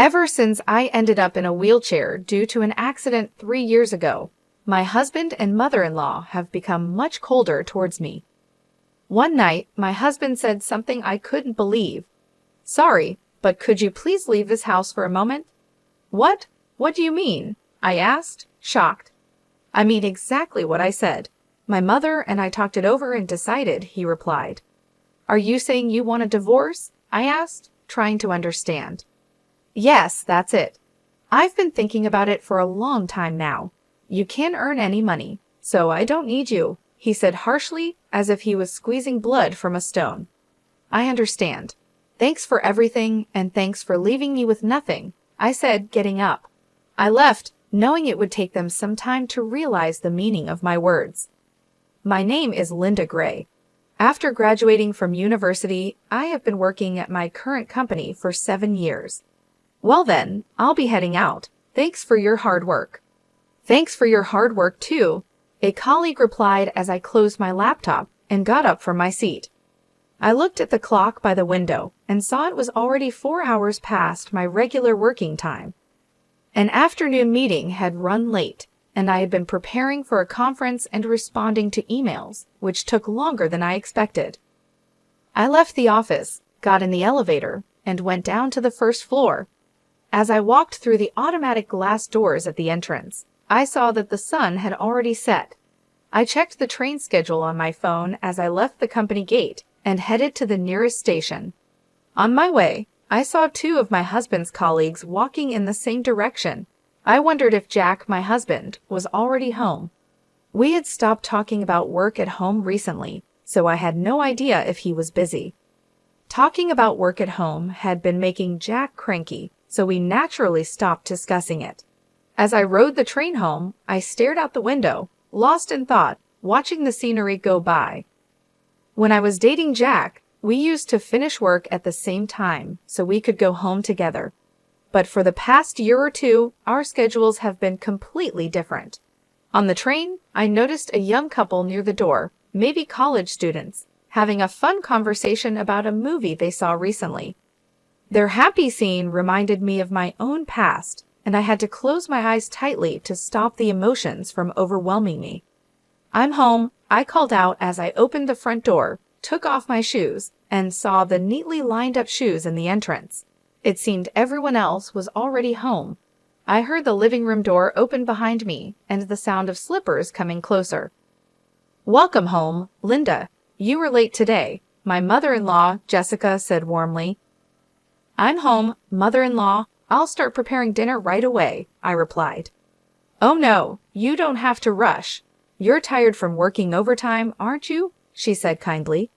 Ever since I ended up in a wheelchair due to an accident 3 years ago, my husband and mother-in-law have become much colder towards me. One night, my husband said something I couldn't believe. "Sorry, but could you please leave this house for a moment?" "What? What do you mean?" I asked, shocked. "I mean exactly what I said. My mother and I talked it over and decided," he replied. "Are you saying you want a divorce?" I asked, trying to understand. "Yes, that's it. I've been thinking about it for a long time now. You can't earn any money, so I don't need you," he said harshly, as if he was squeezing blood from a stone. "I understand. Thanks for everything, and thanks for leaving me with nothing," I said, getting up. I left, knowing it would take them some time to realize the meaning of my words. My name is Linda Gray. After graduating from university, I have been working at my current company for 7 years. "Well then, I'll be heading out. Thanks for your hard work." "Thanks for your hard work too," a colleague replied as I closed my laptop and got up from my seat. I looked at the clock by the window and saw it was already 4 hours past my regular working time. An afternoon meeting had run late, and I had been preparing for a conference and responding to emails, which took longer than I expected. I left the office, got in the elevator, and went down to the first floor. As I walked through the automatic glass doors at the entrance, I saw that the sun had already set. I checked the train schedule on my phone as I left the company gate and headed to the nearest station. On my way, I saw 2 of my husband's colleagues walking in the same direction. I wondered if Jack, my husband, was already home. We had stopped talking about work at home recently, so I had no idea if he was busy. Talking about work at home had been making Jack cranky, so we naturally stopped discussing it. As I rode the train home, I stared out the window, lost in thought, watching the scenery go by. When I was dating Jack, we used to finish work at the same time so we could go home together. But for the past year or two, our schedules have been completely different. On the train, I noticed a young couple near the door, maybe college students, having a fun conversation about a movie they saw recently. Their happy scene reminded me of my own past, and I had to close my eyes tightly to stop the emotions from overwhelming me. "I'm home," I called out as I opened the front door, took off my shoes, and saw the neatly lined up shoes in the entrance. It seemed everyone else was already home. I heard the living room door open behind me and the sound of slippers coming closer. "Welcome home, Linda. You were late today," my mother-in-law, Jessica, said warmly. "I'm home, mother-in-law. I'll start preparing dinner right away," I replied. "Oh no, you don't have to rush. You're tired from working overtime, aren't you?" she said kindly.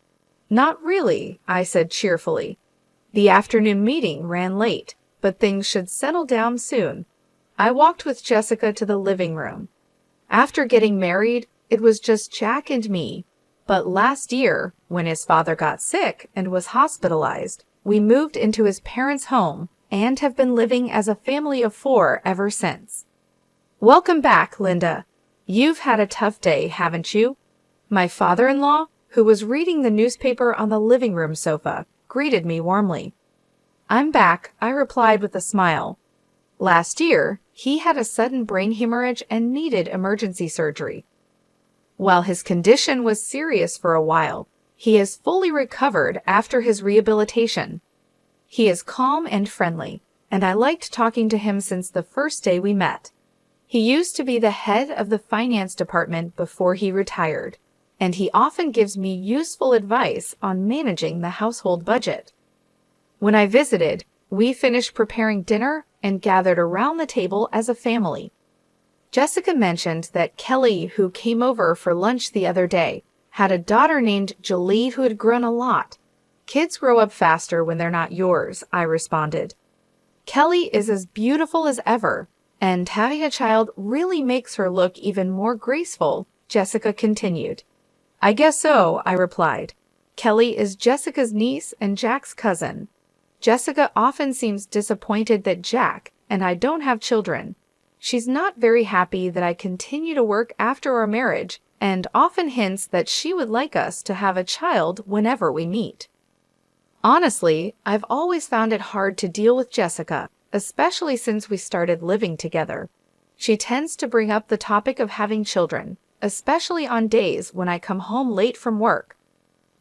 "Not really," I said cheerfully. "The afternoon meeting ran late, but things should settle down soon." I walked with Jessica to the living room. After getting married, it was just Jack and me. But last year, when his father got sick and was hospitalized, we moved into his parents' home and have been living as a family of 4 ever since. "Welcome back, Linda. You've had a tough day, haven't you?" My father-in-law, who was reading the newspaper on the living room sofa, greeted me warmly. "I'm back," I replied with a smile. Last year, he had a sudden brain hemorrhage and needed emergency surgery. While his condition was serious for a while, he is fully recovered after his rehabilitation. He is calm and friendly, and I liked talking to him since the first day we met. He used to be the head of the finance department before he retired, and he often gives me useful advice on managing the household budget. When I visited, we finished preparing dinner and gathered around the table as a family. Jessica mentioned that Kelly, who came over for lunch the other day, had a daughter named Jolie who had grown a lot. "Kids grow up faster when they're not yours," I responded. "Kelly is as beautiful as ever, and having a child really makes her look even more graceful," Jessica continued. "I guess so," I replied. "Kelly is Jessica's niece and Jack's cousin. Jessica often seems disappointed that Jack and I don't have children. She's not very happy that I continue to work after our marriage and often hints that she would like us to have a child whenever we meet." Honestly, I've always found it hard to deal with Jessica, especially since we started living together. She tends to bring up the topic of having children, especially on days when I come home late from work.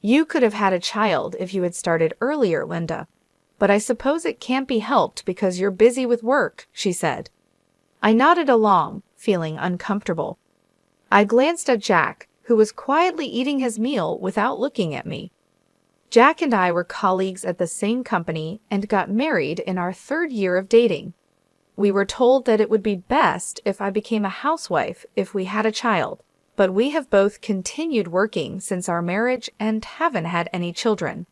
You could have had a child if you had started earlier, Linda. But I suppose it can't be helped because you're busy with work, she said. I nodded along, feeling uncomfortable. I glanced at Jack, who was quietly eating his meal without looking at me. Jack and I were colleagues at the same company and got married in our 3rd year of dating. We were told that it would be best if I became a housewife if we had a child, but we have both continued working since our marriage and haven't had any children.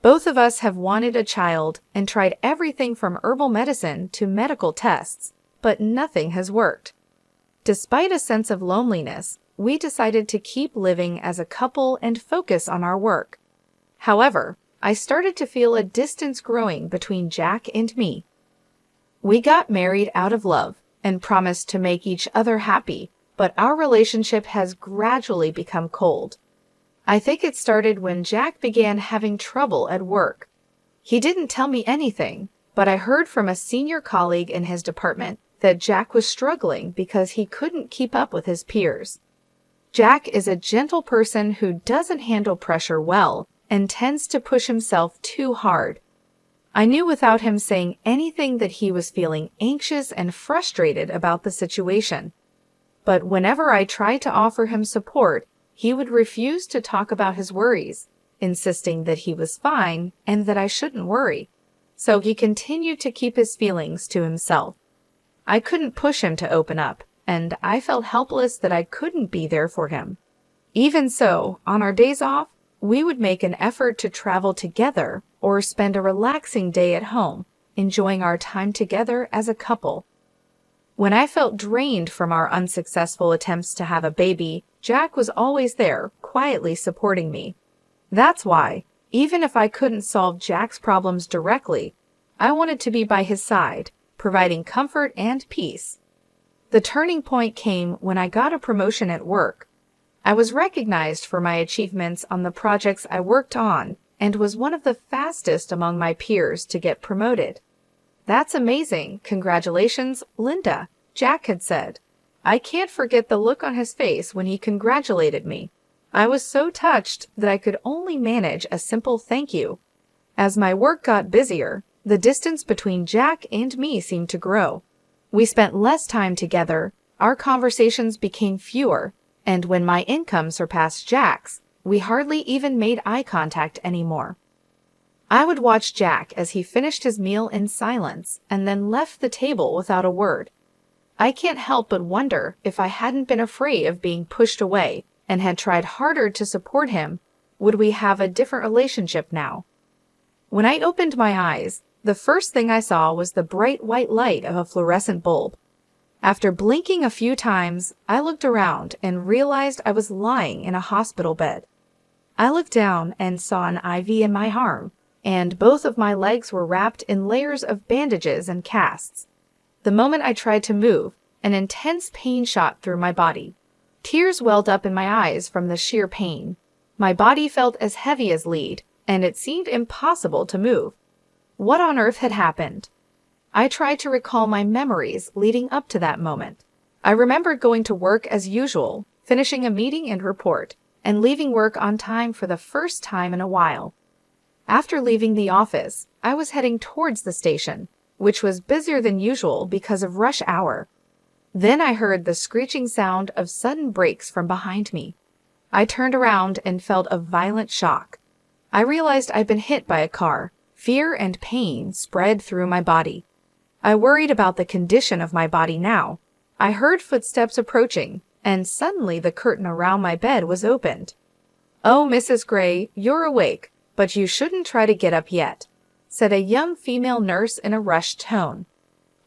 Both of us have wanted a child and tried everything from herbal medicine to medical tests, but nothing has worked. Despite a sense of loneliness, we decided to keep living as a couple and focus on our work. However, I started to feel a distance growing between Jack and me. We got married out of love and promised to make each other happy, but our relationship has gradually become cold. I think it started when Jack began having trouble at work. He didn't tell me anything, but I heard from a senior colleague in his department that Jack was struggling because he couldn't keep up with his peers. Jack is a gentle person who doesn't handle pressure well and tends to push himself too hard. I knew without him saying anything that he was feeling anxious and frustrated about the situation. But whenever I tried to offer him support, he would refuse to talk about his worries, insisting that he was fine and that I shouldn't worry. So he continued to keep his feelings to himself. I couldn't push him to open up, and I felt helpless that I couldn't be there for him. Even so, on our days off, we would make an effort to travel together or spend a relaxing day at home, enjoying our time together as a couple. When I felt drained from our unsuccessful attempts to have a baby, Jack was always there, quietly supporting me. That's why, even if I couldn't solve Jack's problems directly, I wanted to be by his side, providing comfort and peace. The turning point came when I got a promotion at work. I was recognized for my achievements on the projects I worked on and was one of the fastest among my peers to get promoted. That's amazing. Congratulations, Linda, Jack had said. I can't forget the look on his face when he congratulated me. I was so touched that I could only manage a simple thank you. As my work got busier, the distance between Jack and me seemed to grow. We spent less time together, our conversations became fewer, and when my income surpassed Jack's, we hardly even made eye contact anymore. I would watch Jack as he finished his meal in silence and then left the table without a word. I can't help but wonder if I hadn't been afraid of being pushed away and had tried harder to support him, would we have a different relationship now? When I opened my eyes, the first thing I saw was the bright white light of a fluorescent bulb. After blinking a few times, I looked around and realized I was lying in a hospital bed. I looked down and saw an IV in my arm, and both of my legs were wrapped in layers of bandages and casts. The moment I tried to move, an intense pain shot through my body. Tears welled up in my eyes from the sheer pain. My body felt as heavy as lead, and it seemed impossible to move. What on earth had happened? I tried to recall my memories leading up to that moment. I remembered going to work as usual, finishing a meeting and report, and leaving work on time for the first time in a while. After leaving the office, I was heading towards the station, which was busier than usual because of rush hour. Then I heard the screeching sound of sudden brakes from behind me. I turned around and felt a violent shock. I realized I'd been hit by a car. Fear and pain spread through my body. I worried about the condition of my body now. I heard footsteps approaching, and suddenly the curtain around my bed was opened. "Oh, Mrs. Gray, you're awake, but you shouldn't try to get up yet," said a young female nurse in a rushed tone.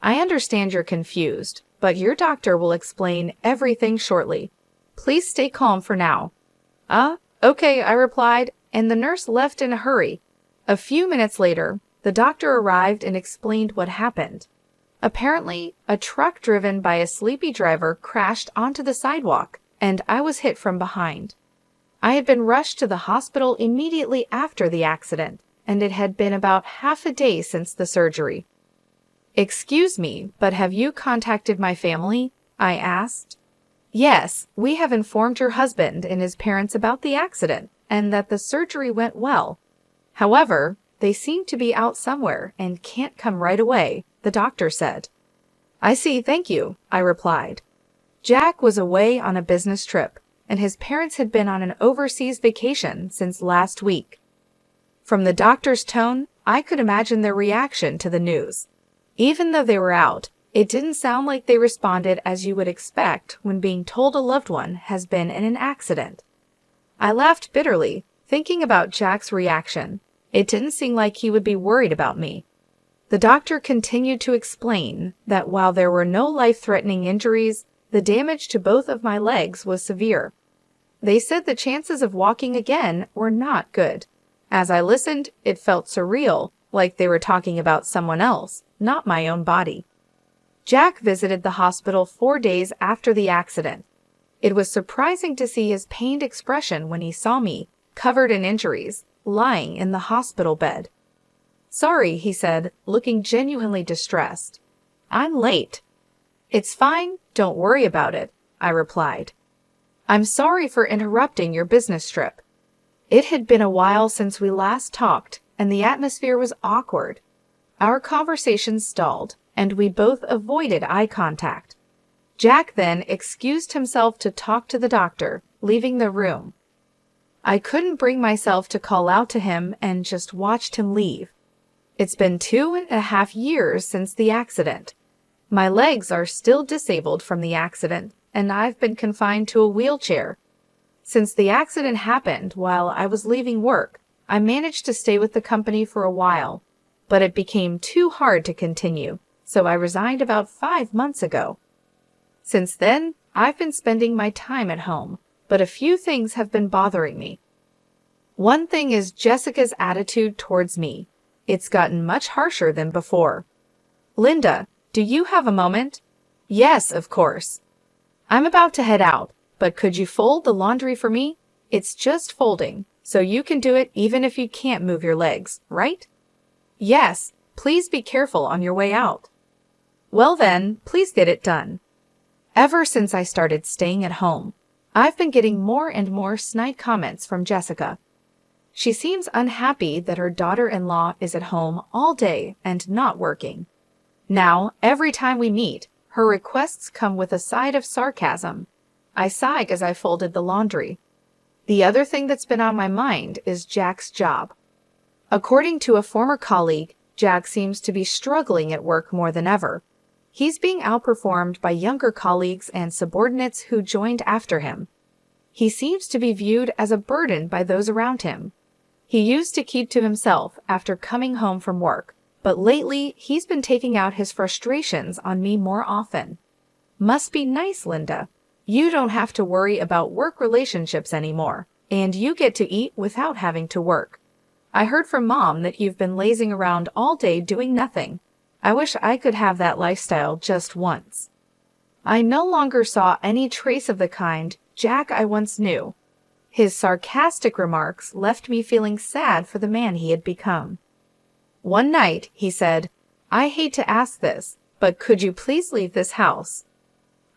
"I understand you're confused, but your doctor will explain everything shortly. Please stay calm for now." Okay, I replied, and the nurse left in a hurry. A few minutes later, the doctor arrived and explained what happened. Apparently, a truck driven by a sleepy driver crashed onto the sidewalk, and I was hit from behind. I had been rushed to the hospital immediately after the accident, and it had been about half a day since the surgery. Excuse me, but have you contacted my family? I asked. Yes, we have informed your husband and his parents about the accident and that the surgery went well. However, they seem to be out somewhere and can't come right away, the doctor said. I see, thank you, I replied. Jack was away on a business trip, and his parents had been on an overseas vacation since last week. From the doctor's tone, I could imagine their reaction to the news. Even though they were out, it didn't sound like they responded as you would expect when being told a loved one has been in an accident. I laughed bitterly, thinking about Jack's reaction. It didn't seem like he would be worried about me. The doctor continued to explain that while there were no life-threatening injuries, the damage to both of my legs was severe. They said the chances of walking again were not good. As I listened, it felt surreal, like they were talking about someone else, not my own body. Jack visited the hospital 4 days after the accident. It was surprising to see his pained expression when he saw me, covered in injuries, lying in the hospital bed. Sorry, he said, looking genuinely distressed. I'm late. It's fine, don't worry about it, I replied. I'm sorry for interrupting your business trip. It had been a while since we last talked, and the atmosphere was awkward. Our conversation stalled, and we both avoided eye contact. Jack then excused himself to talk to the doctor, leaving the room. I couldn't bring myself to call out to him and just watched him leave. It's been 2.5 years since the accident. My legs are still disabled from the accident, and I've been confined to a wheelchair. Since the accident happened while I was leaving work, I managed to stay with the company for a while, but it became too hard to continue, so I resigned about 5 months ago. Since then, I've been spending my time at home, but a few things have been bothering me. One thing is Jessica's attitude towards me. It's gotten much harsher than before. Linda, do you have a moment? Yes, of course. I'm about to head out, but could you fold the laundry for me? It's just folding, so you can do it even if you can't move your legs, right? Yes, please be careful on your way out. Well then, please get it done. Ever since I started staying at home, I've been getting more and more snide comments from Jessica. She seems unhappy that her daughter-in-law is at home all day and not working. Now, every time we meet, her requests come with a side of sarcasm. I sigh as I folded the laundry. The other thing that's been on my mind is Jack's job. According to a former colleague, Jack seems to be struggling at work more than ever. He's being outperformed by younger colleagues and subordinates who joined after him. He seems to be viewed as a burden by those around him. He used to keep to himself after coming home from work, but lately he's been taking out his frustrations on me more often. Must be nice, Linda. You don't have to worry about work relationships anymore, and you get to eat without having to work. I heard from Mom that you've been lazing around all day doing nothing. I wish I could have that lifestyle just once. I no longer saw any trace of the kind Jack I once knew. His sarcastic remarks left me feeling sad for the man he had become. One night, he said, I hate to ask this, but could you please leave this house?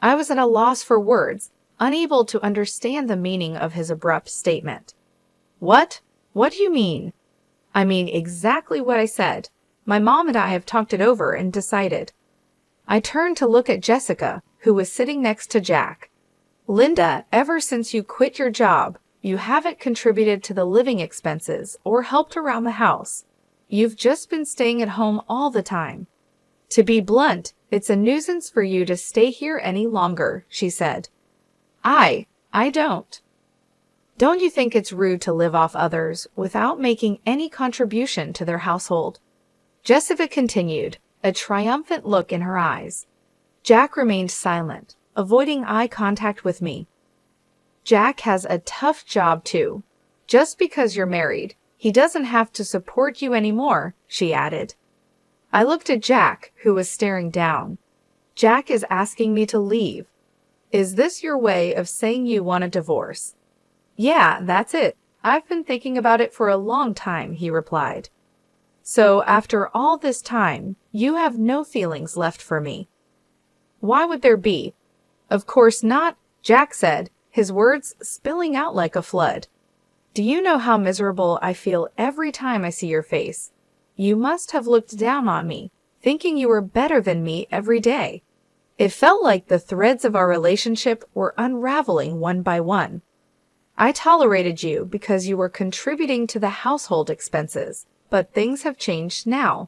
I was at a loss for words, unable to understand the meaning of his abrupt statement. What? What do you mean? I mean exactly what I said. My mom and I have talked it over and decided. I turned to look at Jessica, who was sitting next to Jack. Linda, ever since you quit your job, you haven't contributed to the living expenses or helped around the house. You've just been staying at home all the time. To be blunt, it's a nuisance for you to stay here any longer, she said. I don't. Don't you think it's rude to live off others without making any contribution to their household? Jessica continued, a triumphant look in her eyes. Jack remained silent, avoiding eye contact with me. Jack has a tough job too. Just because you're married, he doesn't have to support you anymore, she added. I looked at Jack, who was staring down. Jack is asking me to leave. Is this your way of saying you want a divorce? Yeah, that's it. I've been thinking about it for a long time, he replied. So after all this time, you have no feelings left for me. Why would there be? Of course not, Jack said, his words spilling out like a flood. Do you know how miserable I feel every time I see your face? You must have looked down on me, thinking you were better than me every day. It felt like the threads of our relationship were unraveling one by one. I tolerated you because you were contributing to the household expenses, but things have changed now.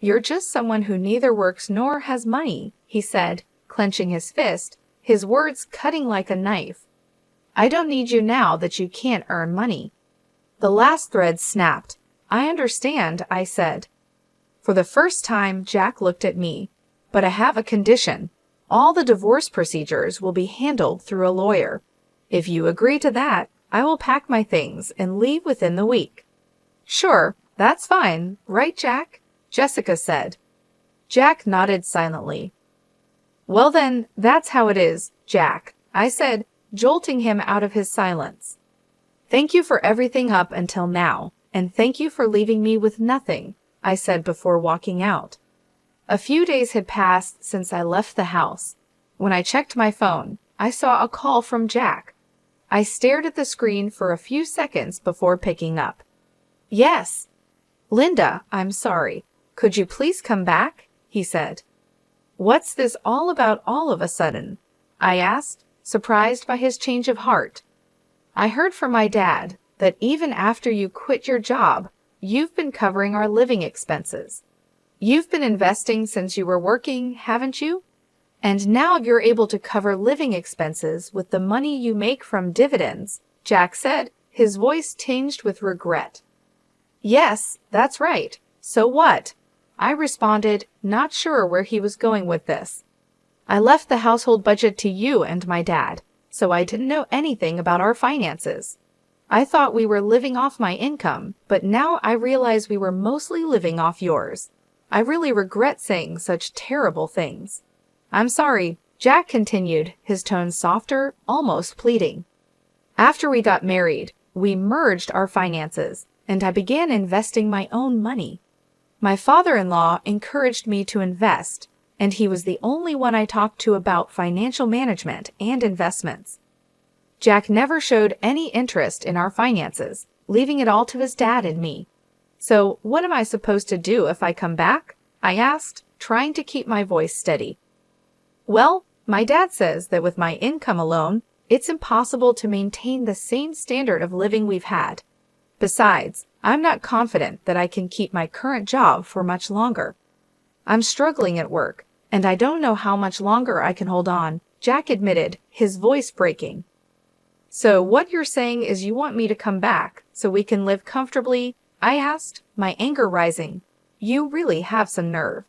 You're just someone who neither works nor has money, he said, clenching his fist, his words cutting like a knife. I don't need you now that you can't earn money. The last thread snapped. I understand, I said. For the first time, Jack looked at me. But I have a condition. All the divorce procedures will be handled through a lawyer. If you agree to that, I will pack my things and leave within the week. Sure, that's fine, right, Jack? Jessica said. Jack nodded silently. Well then, that's how it is, Jack, I said, jolting him out of his silence. Thank you for everything up until now, and thank you for leaving me with nothing, I said before walking out. A few days had passed since I left the house. When I checked my phone, I saw a call from Jack. I stared at the screen for a few seconds before picking up. Yes. Linda, I'm sorry. Could you please come back? He said. What's this all about all of a sudden? I asked, surprised by his change of heart. I heard from my dad that even after you quit your job, you've been covering our living expenses. You've been investing since you were working, haven't you? And now you're able to cover living expenses with the money you make from dividends, Jack said, his voice tinged with regret. Yes, that's right. So what? I responded, not sure where he was going with this. I left the household budget to you and my dad, so I didn't know anything about our finances. I thought we were living off my income, but now I realize we were mostly living off yours. I really regret saying such terrible things. I'm sorry, Jack continued, his tone softer, almost pleading. After we got married, we merged our finances, and I began investing my own money. My father-in-law encouraged me to invest, and he was the only one I talked to about financial management and investments. Jack never showed any interest in our finances, leaving it all to his dad and me. So what am I supposed to do if I come back? I asked, trying to keep my voice steady. Well, my dad says that with my income alone, it's impossible to maintain the same standard of living we've had. Besides, I'm not confident that I can keep my current job for much longer. I'm struggling at work, and I don't know how much longer I can hold on, Jack admitted, his voice breaking. So what you're saying is you want me to come back so we can live comfortably? I asked, my anger rising. You really have some nerve.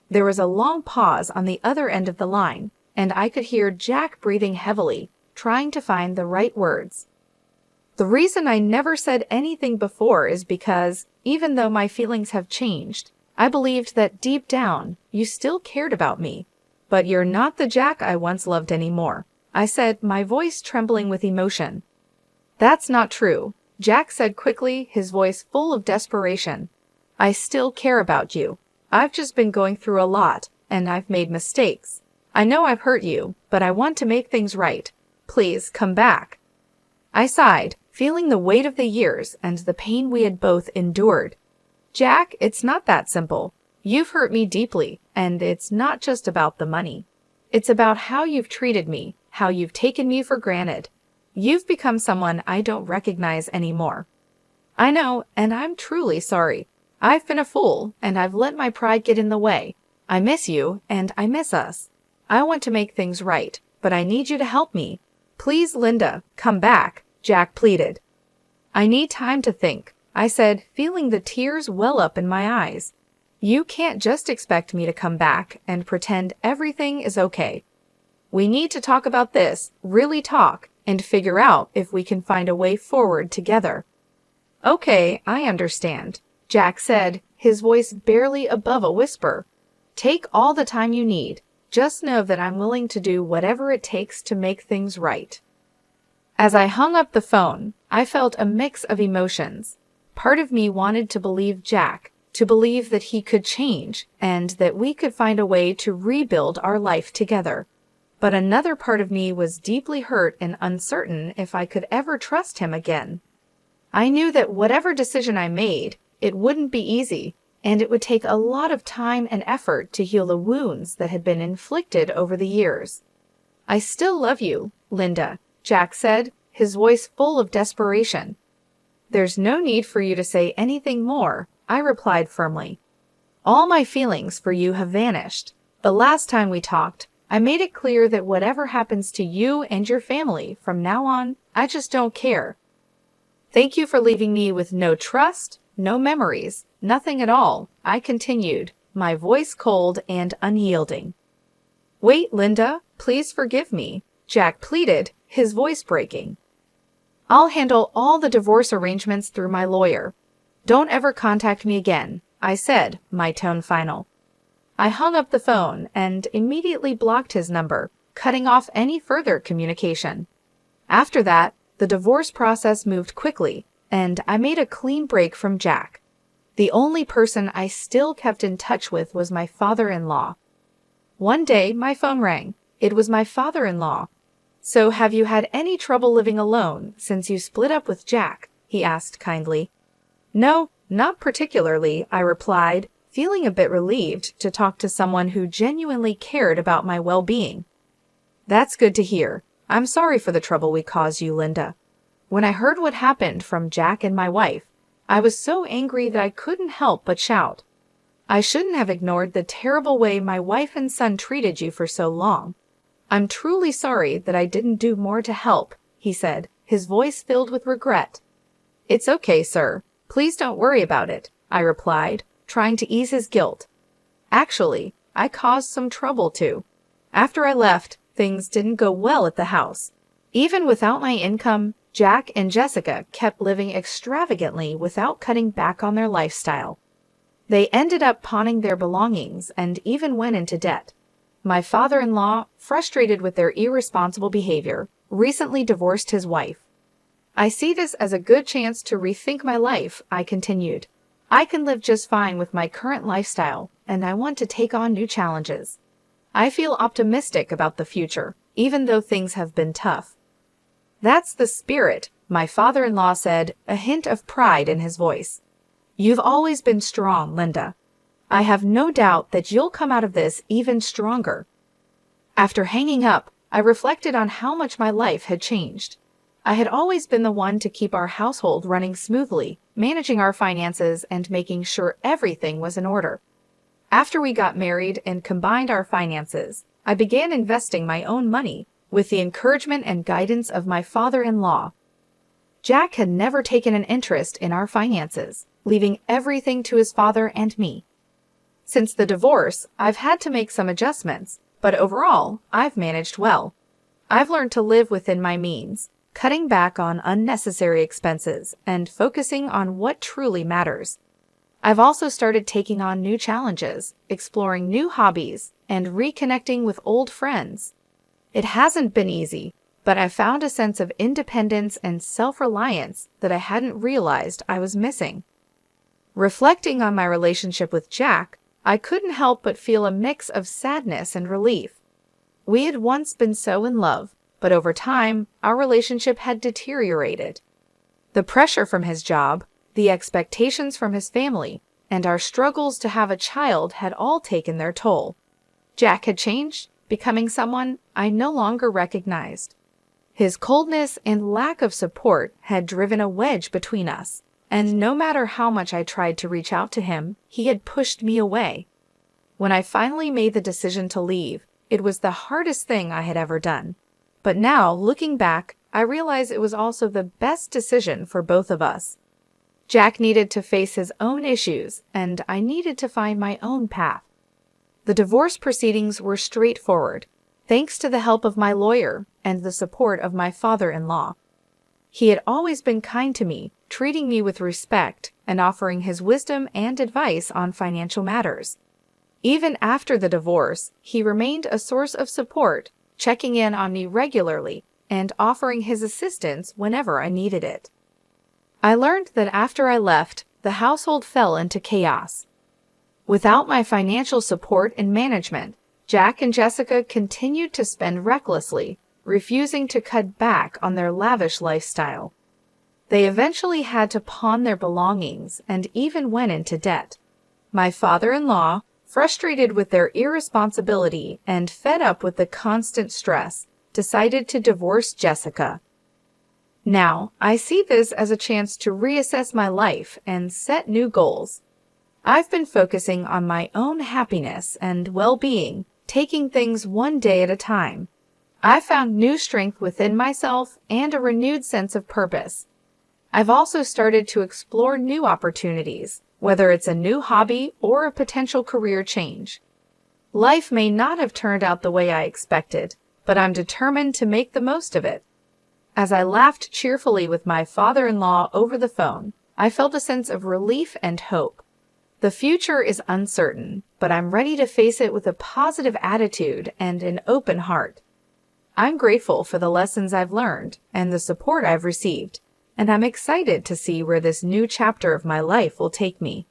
There was a long pause on the other end of the line, and I could hear Jack breathing heavily, trying to find the right words. The reason I never said anything before is because, even though my feelings have changed, I believed that deep down, you still cared about me. But you're not the Jack I once loved anymore, I said, my voice trembling with emotion. That's not true, Jack said quickly, his voice full of desperation. I still care about you. I've just been going through a lot, and I've made mistakes. I know I've hurt you, but I want to make things right. Please come back. I sighed, feeling the weight of the years and the pain we had both endured. Jack, it's not that simple. You've hurt me deeply, and it's not just about the money. It's about how you've treated me, how you've taken me for granted. You've become someone I don't recognize anymore. I know, and I'm truly sorry. I've been a fool, and I've let my pride get in the way. I miss you, and I miss us. I want to make things right, but I need you to help me. Please, Linda, come back, Jack pleaded. I need time to think, I said, feeling the tears well up in my eyes. You can't just expect me to come back and pretend everything is okay. We need to talk about this, really talk, and figure out if we can find a way forward together. Okay, I understand, Jack said, his voice barely above a whisper. Take all the time you need. Just know that I'm willing to do whatever it takes to make things right. As I hung up the phone, I felt a mix of emotions. Part of me wanted to believe Jack, to believe that he could change and that we could find a way to rebuild our life together. But another part of me was deeply hurt and uncertain if I could ever trust him again. I knew that whatever decision I made, it wouldn't be easy, and it would take a lot of time and effort to heal the wounds that had been inflicted over the years. "I still love you, Linda," Jack said, his voice full of desperation. "There's no need for you to say anything more," I replied firmly. "All my feelings for you have vanished. The last time we talked, I made it clear that whatever happens to you and your family from now on, I just don't care. Thank you for leaving me with no trust, no memories, nothing at all," I continued, my voice cold and unyielding. "Wait, Linda, please forgive me," Jack pleaded, his voice breaking. "I'll handle all the divorce arrangements through my lawyer. Don't ever contact me again," I said, my tone final. I hung up the phone and immediately blocked his number, cutting off any further communication. After that, the divorce process moved quickly, and I made a clean break from Jack. The only person I still kept in touch with was my father-in-law. One day, my phone rang. It was my father-in-law. "So have you had any trouble living alone since you split up with Jack?" he asked kindly. "No, not particularly," I replied, feeling a bit relieved to talk to someone who genuinely cared about my well-being. "That's good to hear. I'm sorry for the trouble we caused you, Linda. When I heard what happened from Jack and my wife, I was so angry that I couldn't help but shout. I shouldn't have ignored the terrible way my wife and son treated you for so long. I'm truly sorry that I didn't do more to help," he said, his voice filled with regret. "It's okay, sir. Please don't worry about it," I replied, trying to ease his guilt. "Actually, I caused some trouble too. After I left, things didn't go well at the house. Even without my income, Jack and Jessica kept living extravagantly without cutting back on their lifestyle. They ended up pawning their belongings and even went into debt. My father-in-law, frustrated with their irresponsible behavior, recently divorced his wife. I see this as a good chance to rethink my life," I continued. "I can live just fine with my current lifestyle, and I want to take on new challenges. I feel optimistic about the future, even though things have been tough." "That's the spirit," my father-in-law said, a hint of pride in his voice. "You've always been strong, Linda. I have no doubt that you'll come out of this even stronger." After hanging up, I reflected on how much my life had changed. I had always been the one to keep our household running smoothly, managing our finances and making sure everything was in order. After we got married and combined our finances, I began investing my own money with the encouragement and guidance of my father-in-law. Jack had never taken an interest in our finances, leaving everything to his father and me. Since the divorce, I've had to make some adjustments, but overall, I've managed well. I've learned to live within my means, cutting back on unnecessary expenses and focusing on what truly matters. I've also started taking on new challenges, exploring new hobbies, and reconnecting with old friends. It hasn't been easy, but I've found a sense of independence and self-reliance that I hadn't realized I was missing. Reflecting on my relationship with Jack, I couldn't help but feel a mix of sadness and relief. We had once been so in love, but over time, our relationship had deteriorated. The pressure from his job, the expectations from his family, and our struggles to have a child had all taken their toll. Jack had changed, becoming someone I no longer recognized. His coldness and lack of support had driven a wedge between us, and no matter how much I tried to reach out to him, he had pushed me away. When I finally made the decision to leave, it was the hardest thing I had ever done. But now, looking back, I realize it was also the best decision for both of us. Jack needed to face his own issues, and I needed to find my own path. The divorce proceedings were straightforward, thanks to the help of my lawyer and the support of my father-in-law. He had always been kind to me, treating me with respect and offering his wisdom and advice on financial matters. Even after the divorce, he remained a source of support, checking in on me regularly and offering his assistance whenever I needed it. I learned that after I left, the household fell into chaos. Without my financial support and management, Jack and Jessica continued to spend recklessly, refusing to cut back on their lavish lifestyle. They eventually had to pawn their belongings and even went into debt. My father-in-law, frustrated with their irresponsibility and fed up with the constant stress, decided to divorce Jessica. Now, I see this as a chance to reassess my life and set new goals. I've been focusing on my own happiness and well-being, taking things one day at a time. I found new strength within myself and a renewed sense of purpose. I've also started to explore new opportunities, whether it's a new hobby or a potential career change. Life may not have turned out the way I expected, but I'm determined to make the most of it. As I laughed cheerfully with my father-in-law over the phone, I felt a sense of relief and hope. The future is uncertain, but I'm ready to face it with a positive attitude and an open heart. I'm grateful for the lessons I've learned and the support I've received, and I'm excited to see where this new chapter of my life will take me.